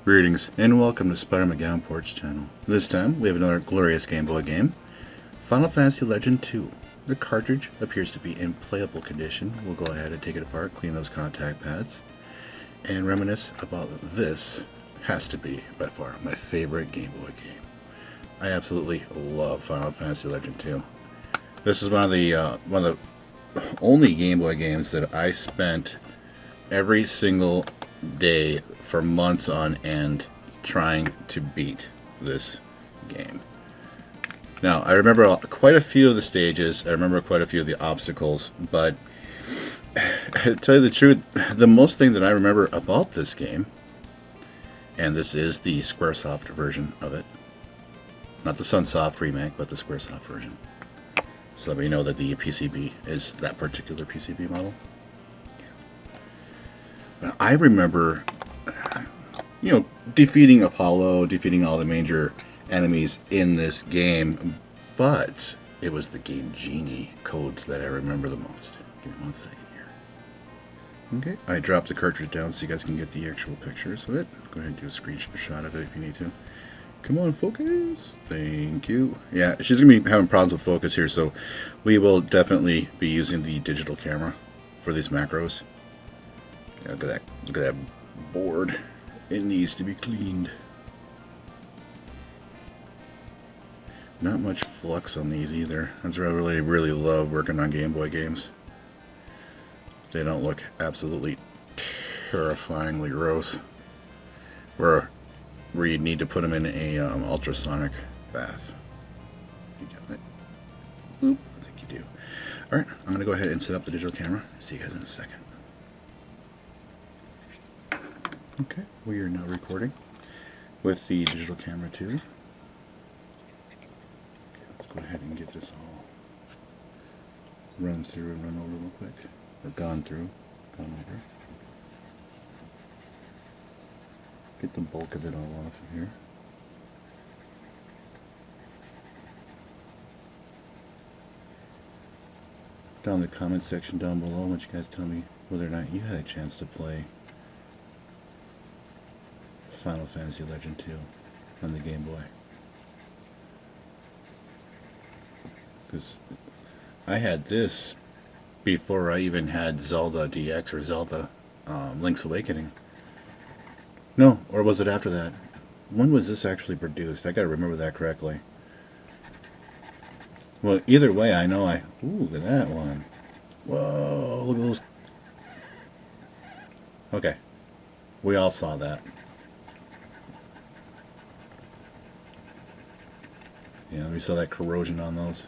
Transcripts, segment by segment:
Greetings and welcome to Spider-Man Gamport's channel. This time we have another glorious Game Boy game, Final Fantasy Legend 2. The cartridge appears to be in playable condition. We'll go ahead and take it apart, clean those contact pads, and reminisce about this. Has to be by far my favorite Game Boy game. I absolutely love Final Fantasy Legend 2. This is one of the only Game Boy games that I spent every single day for months on end trying to beat this game. Now, I remember quite a few of the stages, I remember quite a few of the obstacles, but to tell you the truth, the most thing that I remember about this game, and this is the Squaresoft version of it, not the Sunsoft remake, but the Squaresoft version. So let me know that the PCB is that particular PCB model. Now, I remember, defeating Apollo, defeating all the major enemies in this game, but it was the Game Genie codes that I remember the most. Give me 1 second here. Okay, I dropped the cartridge down so you guys can get the actual pictures of it. Go ahead and do a screenshot of it if you need to. Come on, focus. Thank you. Yeah, she's going to be having problems with focus here, so we will definitely be using the digital camera for these macros. Yeah, look at that board. It needs to be cleaned. Not much flux on these either. That's why I really love working on Game Boy games. They don't look absolutely terrifyingly gross. Where you need to put them in a ultrasonic bath. You got it? Oop, I think you do. Alright, I'm going to go ahead and set up the digital camera. See you guys in a second. Okay, we are now recording with the digital camera too. Okay, let's go ahead and get this all run through and run over real quick. Or gone over. Get the bulk of it all off of here. Down in the comment section down below, why don't you guys tell me whether or not you had a chance to play Final Fantasy Legend 2 on the Game Boy. Because I had this before I even had Zelda DX or Zelda Link's Awakening. No, or was it after that? When was this actually produced? I gotta remember that correctly. Well, either way, I know ooh, look at that one. Whoa, look at those. Okay. We all saw that. Yeah, we saw that corrosion on those.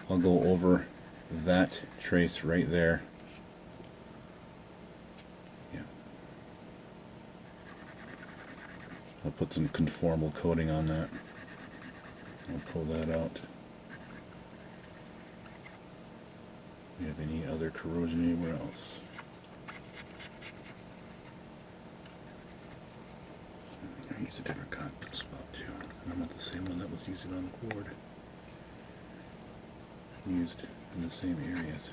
I'll go over that trace right there. Yeah. I'll put some conformal coating on that. I'll pull that out. Do you have any other corrosion anywhere else? I used a different contact spot too. I want the same one that was used on the board. Used in the same areas.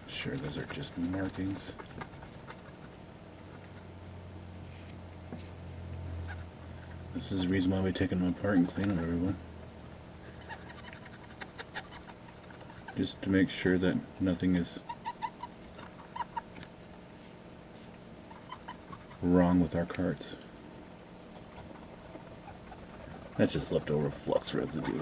Sure, those are just markings. This is the reason why we take them apart and clean them, everyone. Just to make sure that nothing is wrong with our carts. That's just leftover flux residue.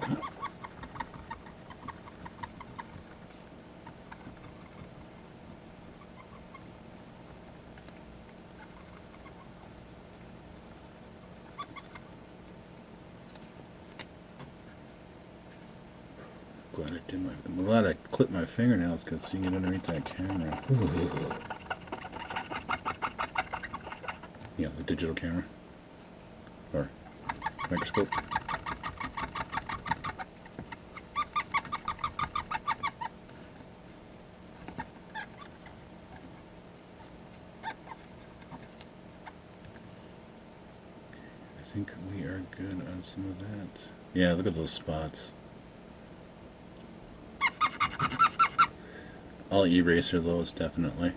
I'm glad I clipped my fingernails because seeing it underneath that camera. You know, the digital camera. Or microscope. I think we are good on some of that. Yeah, look at those spots. I'll eraser those, definitely.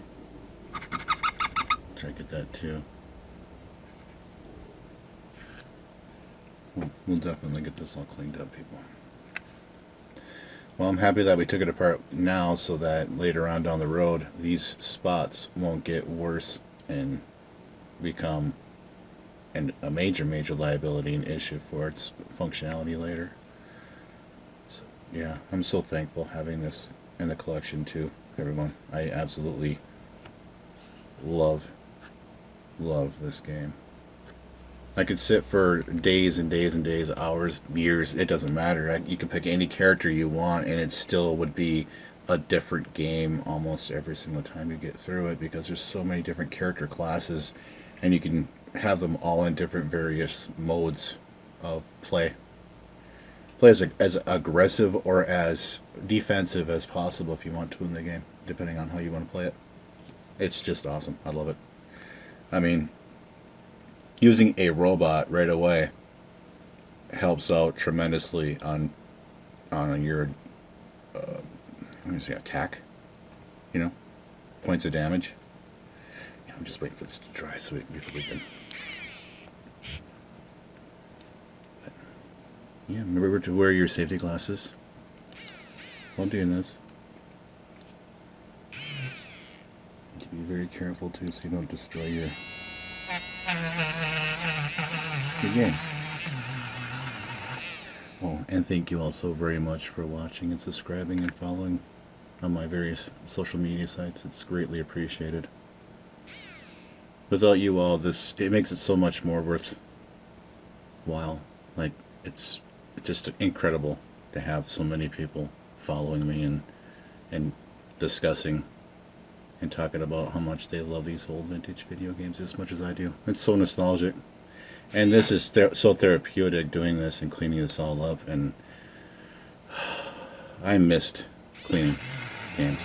Try to get that too. We'll definitely get this all cleaned up, people. Well, I'm happy that we took it apart now so that later on down the road, these spots won't get worse and become a major liability and issue for its functionality later. So, yeah, I'm so thankful having this in the collection too, everyone. I absolutely love this game. I could sit for days and days and days, hours, years, it doesn't matter. You can pick any character you want and it still would be a different game almost every single time you get through it, because there's so many different character classes and you can have them all in different various modes of play. Play as aggressive or as defensive as possible if you want to in the game, depending on how you want to play it. It's just awesome. I love it. I mean, using a robot right away helps out tremendously on your attack. You know, points of damage. Yeah, I'm just waiting for this to dry so we can. Yeah, remember to wear your safety glasses while doing this. You have to be very careful too, so you don't destroy your game. Oh, and thank you all so very much for watching and subscribing and following on my various social media sites. It's greatly appreciated. Without you all, it makes it so much more worthwhile. Like, it's just incredible to have so many people following me and discussing and talking about how much they love these old vintage video games as much as I do. It's so nostalgic. And this is so therapeutic, doing this and cleaning this all up. And I missed cleaning games.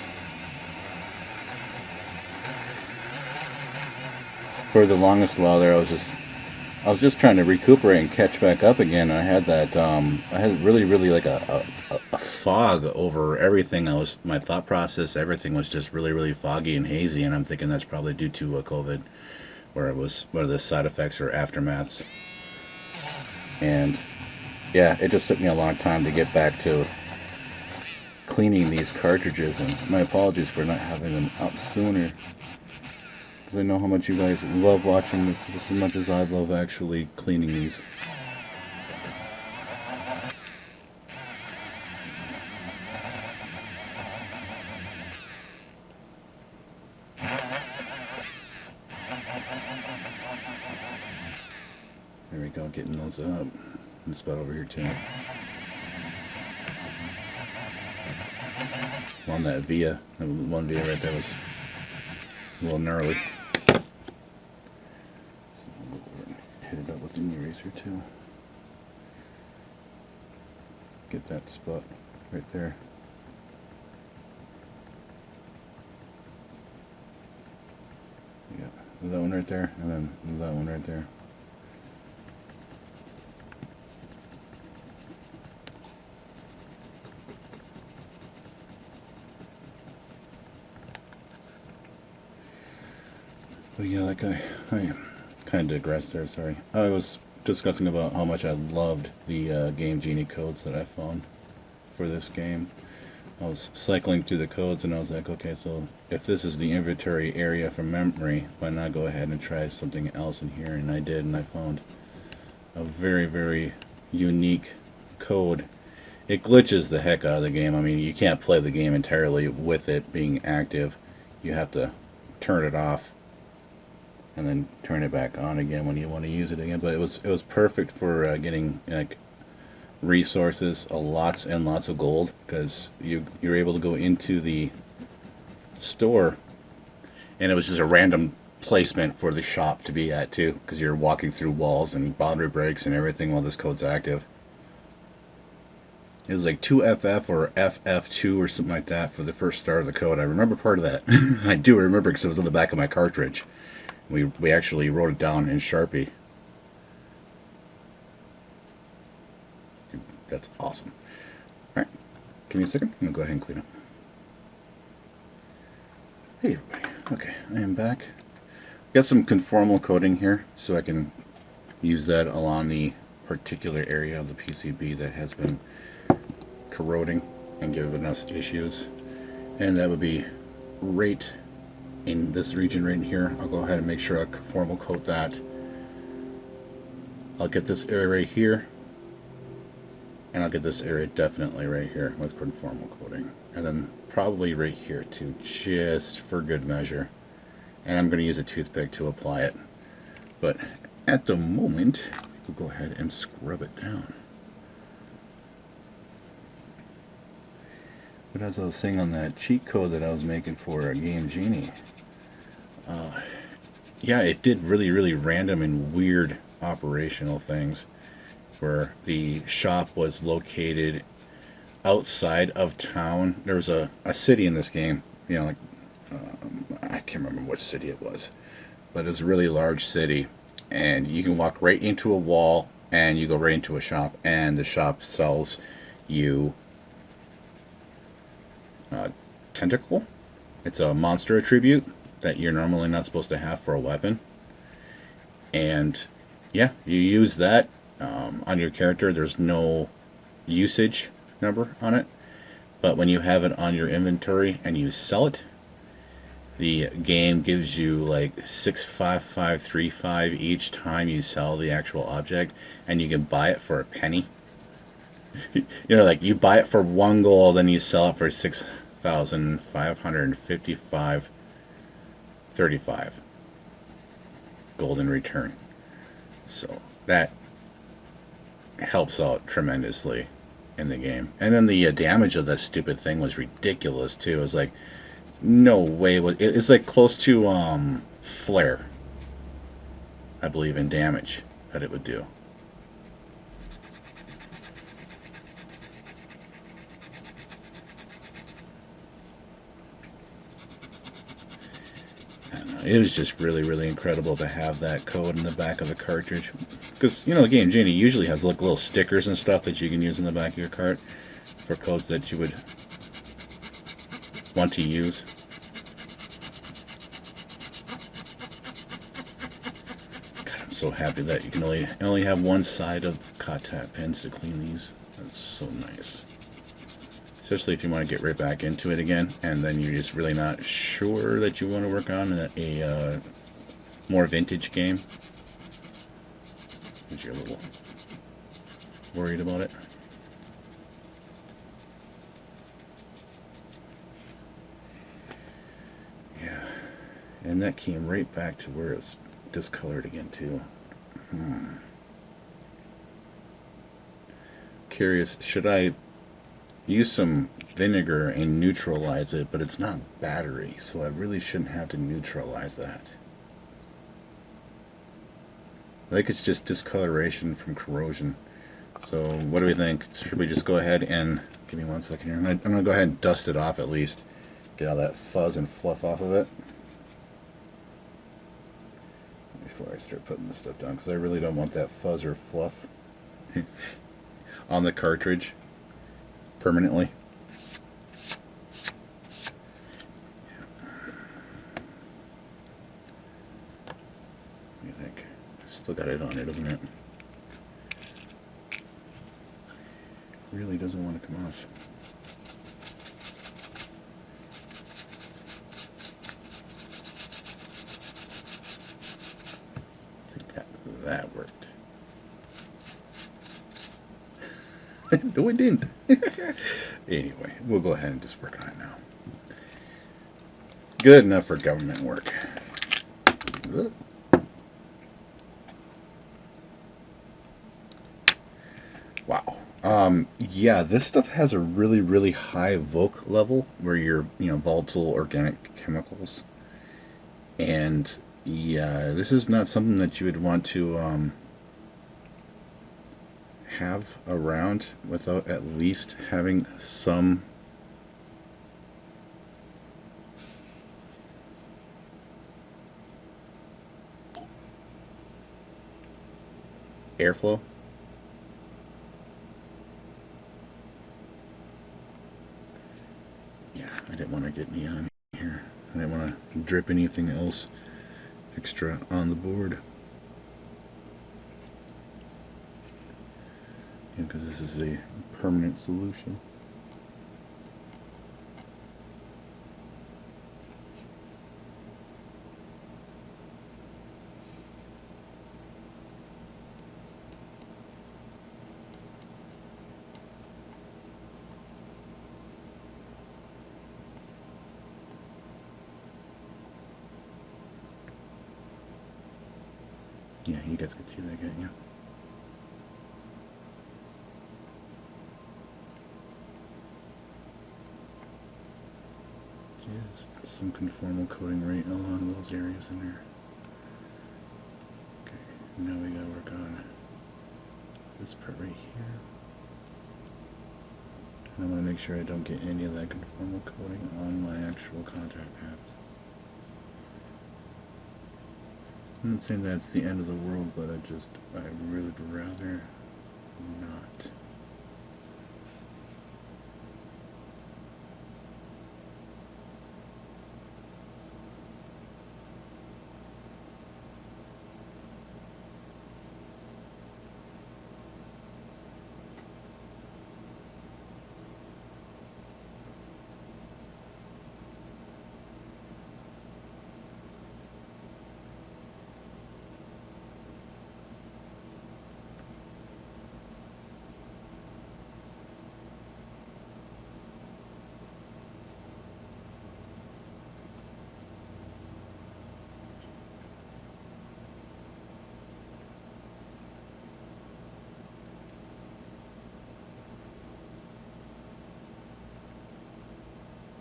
For the longest while there, I was just trying to recuperate and catch back up again. I had that, I had really like a fog over everything. My thought process, everything was just really foggy and hazy, and I'm thinking that's probably due to COVID, where it was one of the side effects or aftermaths. And yeah, it just took me a long time to get back to cleaning these cartridges, and my apologies for not having them up sooner. I know how much you guys love watching this just as much as I love actually cleaning these. There we go, getting those up. This spot over here too. On that via, one via right there was a little gnarly. Hit it up with an eraser too. Get that spot right there. Yeah, that one right there, and then that one right there. But yeah, like I kind of digressed there, sorry. I was discussing about how much I loved the Game Genie codes that I found for this game. I was cycling through the codes and I was like, okay, so if this is the inventory area from memory, why not go ahead and try something else in here? And I did, and I found a very unique code. It glitches the heck out of the game. I mean, you can't play the game entirely with it being active. You have to turn it off and then turn it back on again when you want to use it again. But it was perfect for getting like resources, lots and lots of gold, because you're able to go into the store and it was just a random placement for the shop to be at too, because you're walking through walls and boundary breaks and everything while this code's active. It was like 2FF or FF2 or something like that for the first start of the code. I remember part of that. I do remember because it was on the back of my cartridge. We actually wrote it down in Sharpie. That's awesome. Alright, give me a second. I'm going to go ahead and clean up. Hey everybody. Okay, I am back. Got some conformal coating here so I can use that along the particular area of the PCB that has been corroding and giving us issues. And that would be right in this region right in here. I'll go ahead and make sure I conformal coat that. I'll get this area right here. And I'll get this area definitely right here with conformal coating. And then probably right here too, just for good measure. And I'm going to use a toothpick to apply it. But at the moment, we'll go ahead and scrub it down. But as I was saying on that cheat code that I was making for a Game Genie, yeah, it did really random and weird operational things. Where the shop was located outside of town. There was a city in this game, you know, like I can't remember what city it was, but it was a really large city, and you can walk right into a wall and you go right into a shop, and the shop sells you tentacle. It's a monster attribute that you're normally not supposed to have for a weapon, and yeah, you use that on your character. There's no usage number on it, but when you have it on your inventory and you sell it, the game gives you like 65535 each time you sell the actual object, and you can buy it for a penny. You know, like you buy it for 1 gold, then you sell it for 6,555.35 gold in return. So that helps out tremendously in the game. And then the damage of that stupid thing was ridiculous too. It was like, no way. It's like close to flare, I believe, in damage that it would do. It was just really incredible to have that code in the back of the cartridge, because you know the Game Genie usually has like little stickers and stuff that you can use in the back of your cart for codes that you would want to use. God, I'm so happy that you can only have one side of contact pins to clean these. That's so nice. Especially if you want to get right back into it again, and then you're just really not sure that you want to work on a more vintage game. Because you're a little worried about it. Yeah, and that came right back to where it's discolored again too. Curious, should I use some vinegar and neutralize it? But it's not battery, so I really shouldn't have to neutralize that. I think it's just discoloration from corrosion. So what do we think? Should we just go ahead and, give me 1 second here, I'm going to go ahead and dust it off at least, get all that fuzz and fluff off of it before I start putting this stuff down, because I really don't want that fuzz or fluff on the cartridge permanently. What do you think? Still got it on there, doesn't it? Really doesn't want to come off. I think that worked. No, it didn't. Anyway, we'll go ahead and just work on it now. Good enough for government work. Wow. Yeah, this stuff has a really high Voc level where you're, volatile organic chemicals. And Yeah, this is not something that you would want to have around without at least having some airflow. Yeah, I didn't want to get any on here. I didn't want to drip anything else extra on the board. Because this is a permanent solution. Yeah, you guys can see that, can't you? Just some conformal coating right along those areas in there. Okay, now we gotta work on this part right here. And I want to make sure I don't get any of that conformal coating on my actual contact pads. I'm not saying that's the end of the world, but I really would rather not.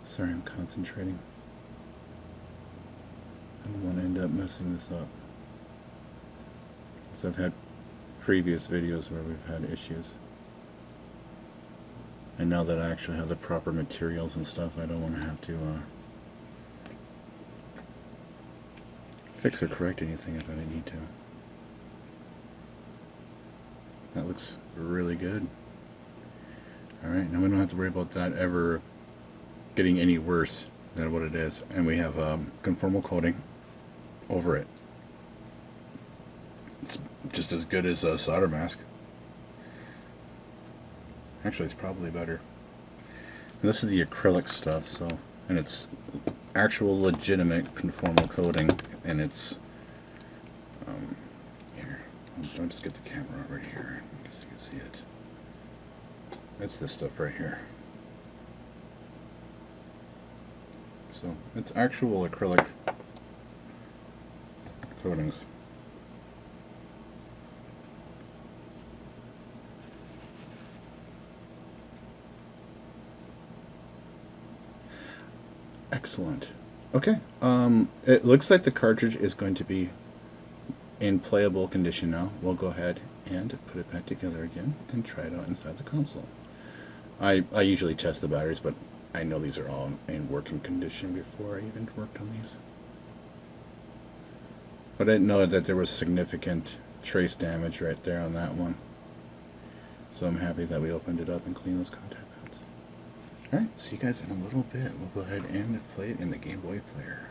Sorry, I'm concentrating. I don't want to end up messing this up. Because I've had previous videos where we've had issues. And now that I actually have the proper materials and stuff, I don't want to have to fix or correct anything if I need to. That looks really good. Alright, now we don't have to worry about that ever getting any worse than what it is. And we have conformal coating over it. It's just as good as a solder mask. Actually, it's probably better. And this is the acrylic stuff, so, and it's actual legitimate conformal coating, and it's here. I'll just get the camera right here. I guess you can see it. That's this stuff right here. So it's actual acrylic coatings. Excellent. Okay. It looks like the cartridge is going to be in playable condition now. We'll go ahead and put it back together again and try it out inside the console. I usually test the batteries, but I know these are all in working condition before I even worked on these. But I didn't know that there was significant trace damage right there on that one. So I'm happy that we opened it up and cleaned those contact pads. Alright, see you guys in a little bit. We'll go ahead and play it in the Gameboy Player.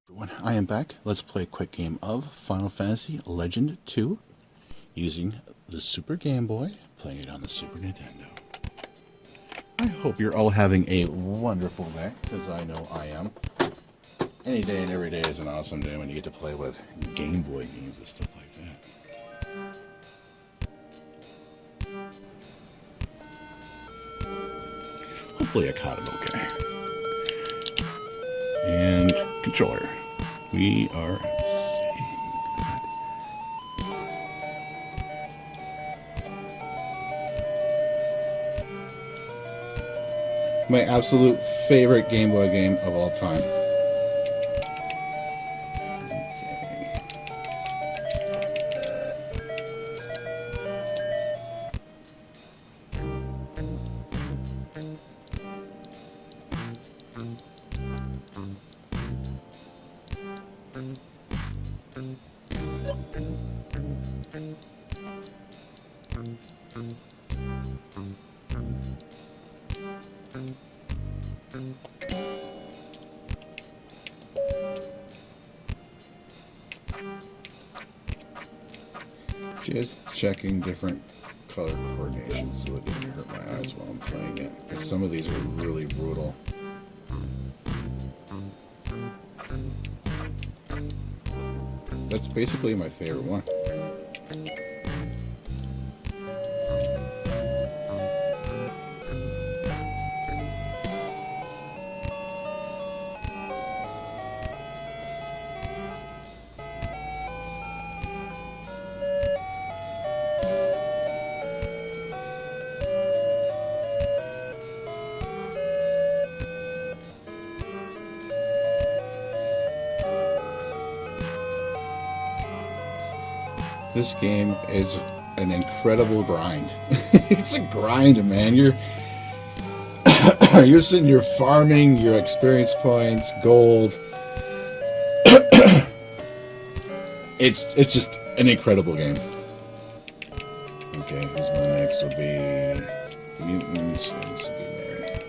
Everyone, I am back. Let's play a quick game of Final Fantasy Legend 2 using the Super Game Boy, playing it on the Super Nintendo. I hope you're all having a wonderful day, because I know I am. Any day and every day is an awesome day when you get to play with Game Boy games and stuff like that. Hopefully I caught it okay. And controller. We are my absolute favorite Game Boy game of all time. Just checking different color coordination so it doesn't hurt my eyes while I'm playing it. Because some of these are really brutal. That's basically my favorite one. This game is an incredible grind. It's a grind, man. You're sitting, you're farming your experience points, gold. It's just an incredible game. Okay, who's my next? Will be mutants. This will be there.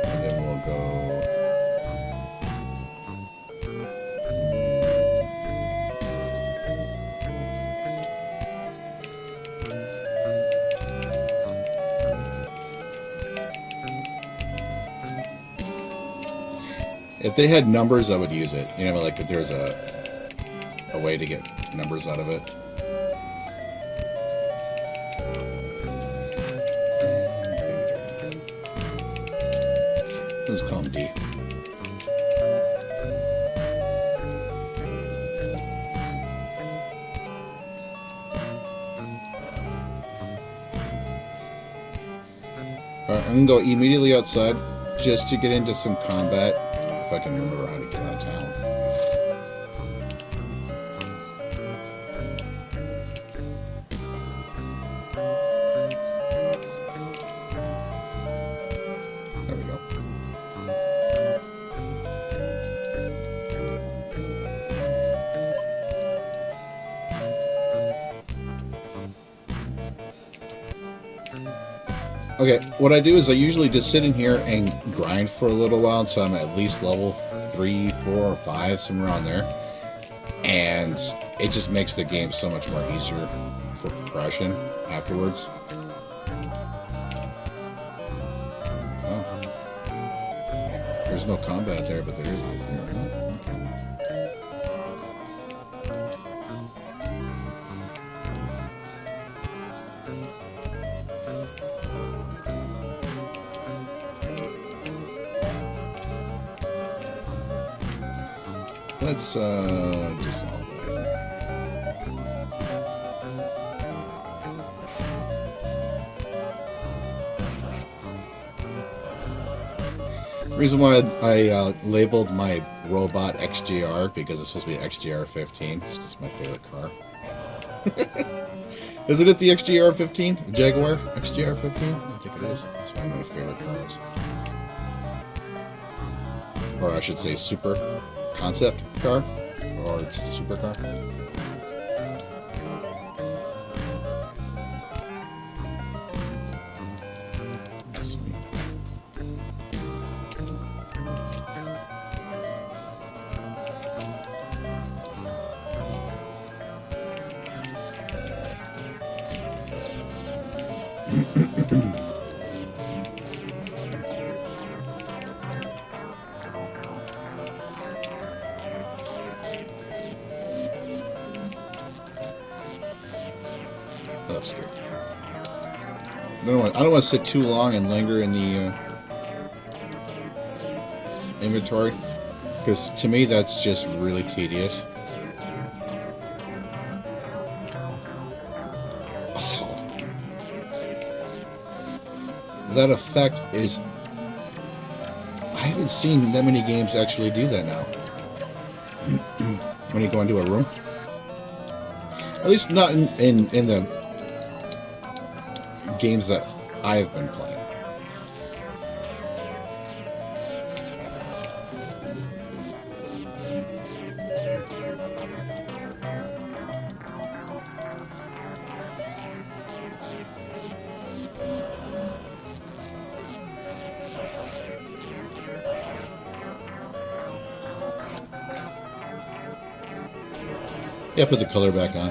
And then we'll go. If they had numbers, I would use it. You know, like if there's a way to get numbers out of it. Let's call him D. Alright, I'm gonna go immediately outside just to get into some combat. If I can remember how to get out of town. There we go. Okay, what I do is I usually just sit in here and grind for a little while until I'm at least level 3, 4, or 5, somewhere around there. And it just makes the game so much more easier for progression afterwards. Oh. There's no combat there, but there is. Let's dissolve it. The reason why I labeled my robot XGR, because it's supposed to be XGR 15. It's just my favorite car. Isn't it the XGR 15? Jaguar XGR 15? I think it is. It's one of my favorite cars. Or I should say super concept car, or it's a supercar. Upscaler. I don't want to sit too long and linger in the inventory, because to me that's just really tedious. Oh. That effect is... I haven't seen that many games actually do that now. When you go into a room. At least not in the games that I've been playing. Yeah, put the color back on.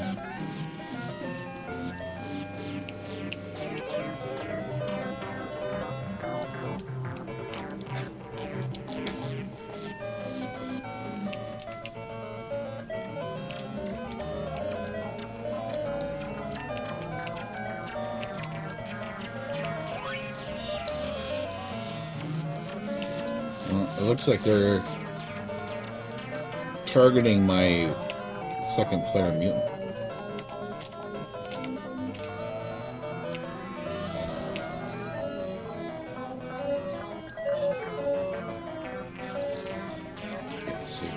Well, it looks like they're targeting my second player mutant. Let's see.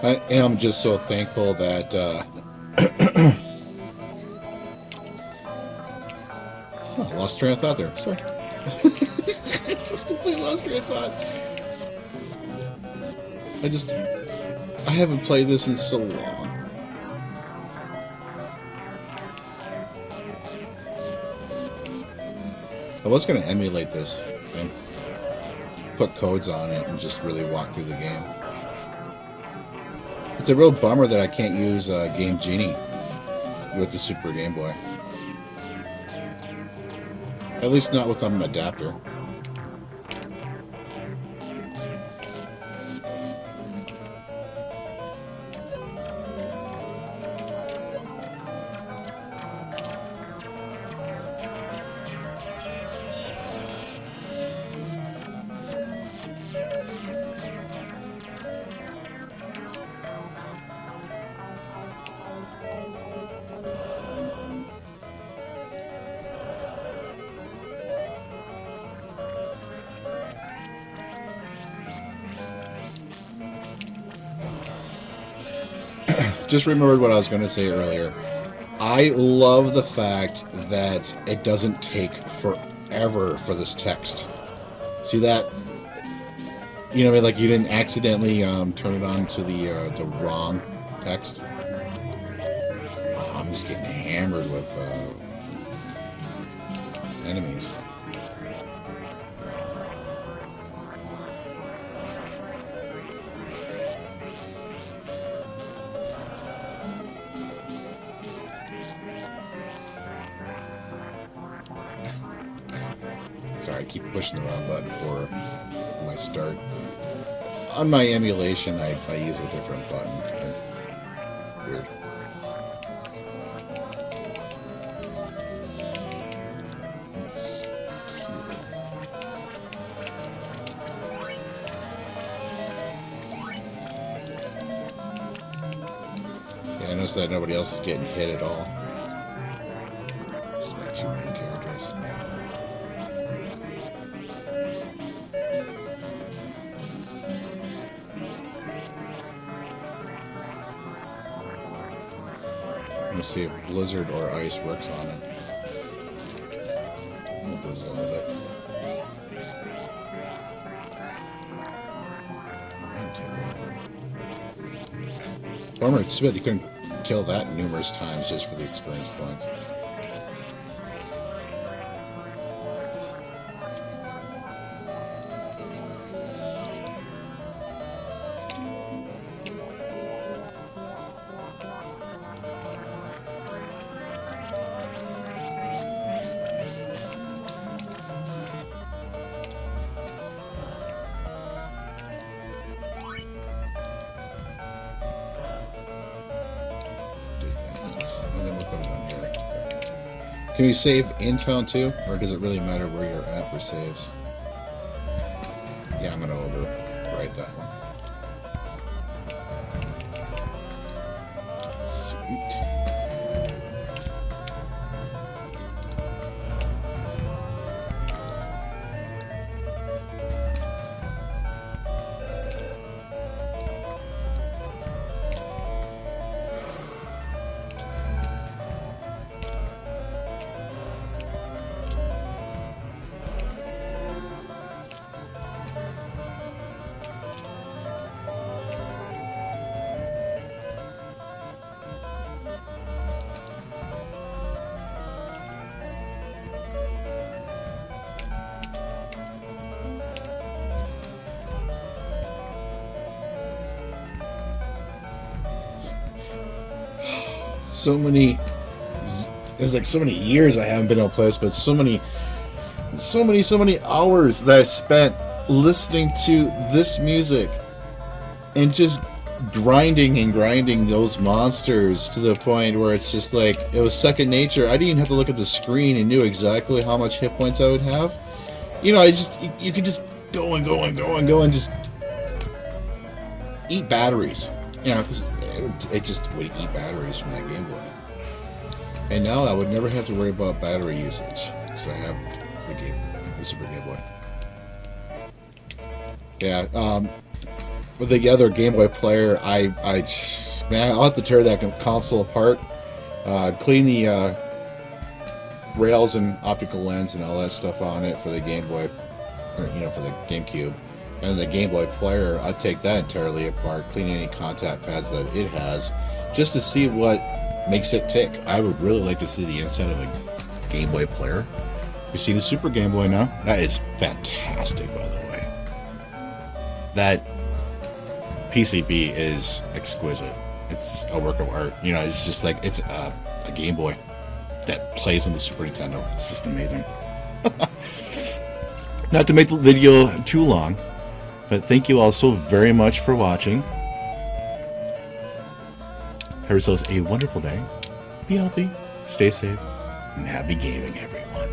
I am just so thankful that oh, lost train of thought there. Sorry. Just completely lost train of thought. I haven't played this in so long. I was going to emulate this and put codes on it and just really walk through the game. It's a real bummer that I can't use Game Genie with the Super Game Boy. At least not without an adapter. Just remembered what I was going to say earlier. I love the fact that it doesn't take forever for this text. See that? You know what I mean? Like you didn't accidentally turn it on to the wrong text. Oh, I'm just getting hammered with enemies. Sorry, I keep pushing the wrong button for my start. On my emulation, I use a different button. Weird. Yeah, I noticed that nobody else is getting hit at all. Just my two main characters. Let's see if Blizzard or Ice works on it. What does all that? Bummer, it's too bad you couldn't kill that numerous times just for the experience points. And then we'll put it on here. Can you save in town too? Or does it really matter where you're at for saves? Yeah, I'm going to overwrite that one. Sweet. so many. There's like so many years I haven't been able to play this, but so many hours that I spent listening to this music and just grinding and grinding those monsters to the point where it's just like it was second nature. I didn't even have to look at the screen and knew exactly how much hit points I would have. You know, you could just go and go and go and go and just eat batteries. You know, 'cause it just would eat batteries from that Game Boy. And now I would never have to worry about battery usage because I have the Super Game Boy. Yeah, with the other Game Boy Player, man, I'll have to tear that console apart, clean the rails and optical lens and all that stuff on it for the Game Boy, or, you know, for the GameCube. And the Game Boy Player, I'd take that entirely apart, clean any contact pads that it has, just to see what makes it tick. I would really like to see the inside of a Game Boy Player. You see the Super Game Boy now? That is fantastic, by the way. That PCB is exquisite. It's a work of art. You know, it's just like, it's a Game Boy that plays on the Super Nintendo. It's just amazing. Not to make the video too long, but thank you all so very much for watching. Have yourselves a wonderful day. Be healthy, stay safe, and happy gaming, everyone.